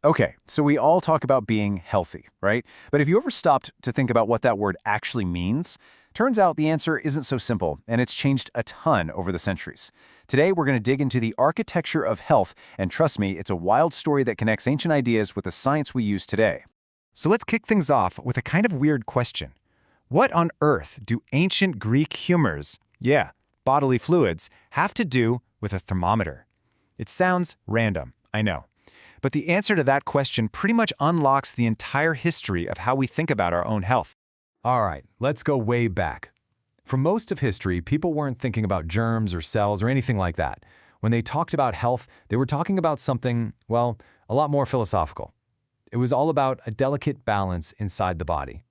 Okay, so we all talk about being healthy, right? But have you ever stopped to think about what that word actually means? Turns out the answer isn't so simple, and it's changed a ton over the centuries. Today, we're going to dig into the architecture of health, and trust me, it's a wild story that connects ancient ideas with the science we use today. So let's kick things off with a kind of weird question. What on earth do ancient Greek humors, yeah, bodily fluids, have to do with a thermometer? It sounds random, I know. But the answer to that question pretty much unlocks the entire history of how we think about our own health. All right, let's go way back. For most of history, people weren't thinking about germs or cells or anything like that. When they talked about health, they were talking about something, well, a lot more philosophical. It was all about a delicate balance inside the body.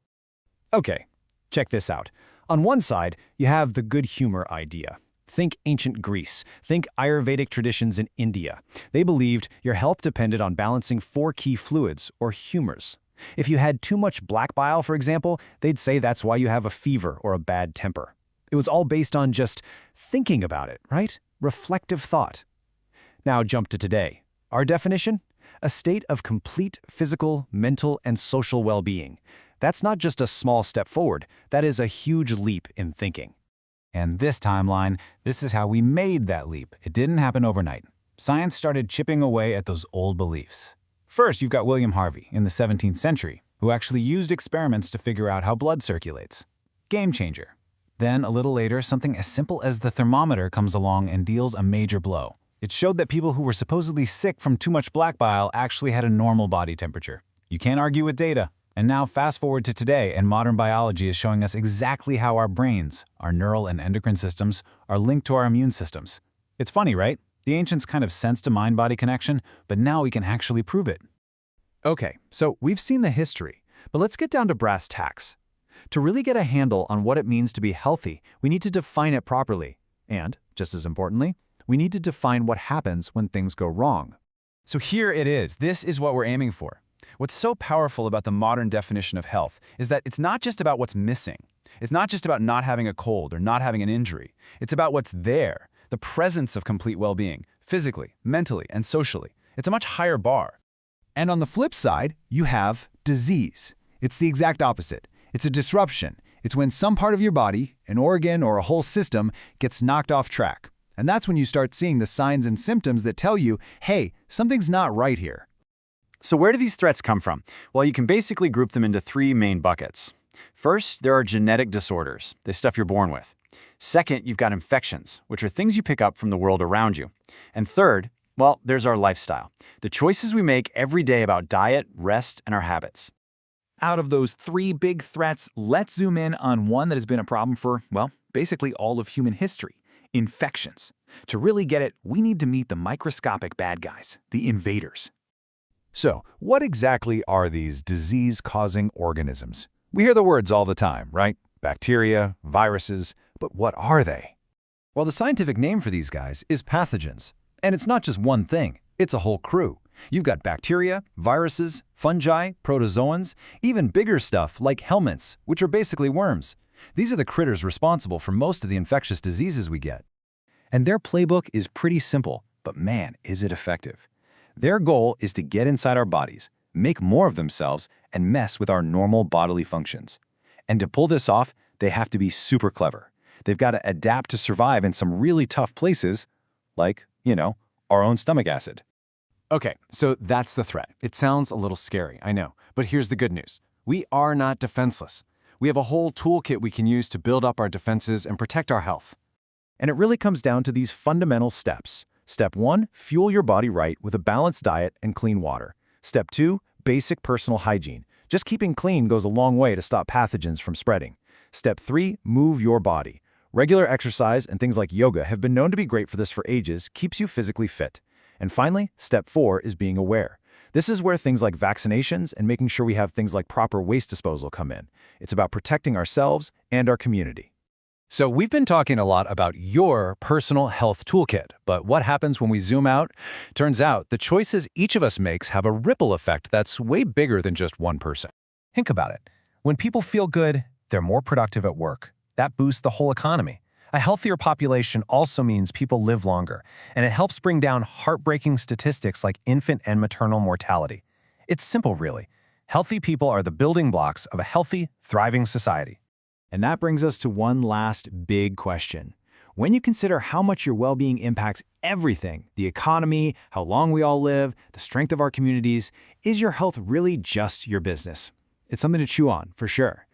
Okay, check this out. On one side, you have the good humor idea. Think ancient Greece. Think Ayurvedic traditions in India. They believed your health depended on balancing 4 key fluids, or humors. If you had too much black bile, for example, they'd say that's why you have a fever or a bad temper. It was all based on just thinking about it, right? Reflective thought. Now jump to today. Our definition? A state of complete physical, mental, and social well-being. That's not just a small step forward, that is a huge leap in thinking. And this timeline, this is how we made that leap. It didn't happen overnight. Science started chipping away at those old beliefs. First, you've got William Harvey in the 17th century, who actually used experiments to figure out how blood circulates. Game changer. Then, a little later, something as simple as the thermometer comes along and deals a major blow. It showed that people who were supposedly sick from too much black bile actually had a normal body temperature. You can't argue with data. And now fast forward to today, and modern biology is showing us exactly how our brains, our neural and endocrine systems, are linked to our immune systems. It's funny, right? The ancients kind of sensed a mind-body connection, but now we can actually prove it. Okay, so we've seen the history, but let's get down to brass tacks. To really get a handle on what it means to be healthy, we need to define it properly. And, just as importantly, we need to define what happens when things go wrong. So here it is. This is what we're aiming for. What's so powerful about the modern definition of health is that it's not just about what's missing. It's not just about not having a cold or not having an injury. It's about what's there, the presence of complete well-being, physically, mentally, and socially. It's a much higher bar. And on the flip side, you have disease. It's the exact opposite. It's a disruption. It's when some part of your body, an organ or a whole system, gets knocked off track. And that's when you start seeing the signs and symptoms that tell you, hey, something's not right here. So where do these threats come from? Well, you can basically group them into 3 main buckets. First, there are genetic disorders, the stuff you're born with. Second, you've got infections, which are things you pick up from the world around you. And third, well, there's our lifestyle, the choices we make every day about diet, rest, and our habits. Out of those 3 big threats, let's zoom in on one that has been a problem for, well, basically all of human history: infections. To really get it, we need to meet the microscopic bad guys, the invaders. So, what exactly are these disease-causing organisms? We hear the words all the time, right? Bacteria, viruses, but what are they? Well, the scientific name for these guys is pathogens. And it's not just one thing, it's a whole crew. You've got bacteria, viruses, fungi, protozoans, even bigger stuff like helminths, which are basically worms. These are the critters responsible for most of the infectious diseases we get. And their playbook is pretty simple, but man, is it effective. Their goal is to get inside our bodies, make more of themselves, and mess with our normal bodily functions. And to pull this off, they have to be super clever. They've got to adapt to survive in some really tough places, like, our own stomach acid. Okay, so that's the threat. It sounds a little scary, I know. But here's the good news. We are not defenseless. We have a whole toolkit we can use to build up our defenses and protect our health. And it really comes down to these fundamental steps. Step 1, fuel your body right with a balanced diet and clean water. Step 2, basic personal hygiene. Just keeping clean goes a long way to stop pathogens from spreading. Step 3, move your body. Regular exercise and things like yoga have been known to be great for this for ages, keeps you physically fit. And finally, step 4 is being aware. This is where things like vaccinations and making sure we have things like proper waste disposal come in. It's about protecting ourselves and our community. So we've been talking a lot about your personal health toolkit, but what happens when we zoom out? Turns out the choices each of us makes have a ripple effect that's way bigger than just one person. Think about it. When people feel good, they're more productive at work. That boosts the whole economy. A healthier population also means people live longer, and it helps bring down heartbreaking statistics like infant and maternal mortality. It's simple, really. Healthy people are the building blocks of a healthy, thriving society. And that brings us to one last big question. When you consider how much your well-being impacts everything, the economy, how long we all live, the strength of our communities, is your health really just your business? It's something to chew on, for sure.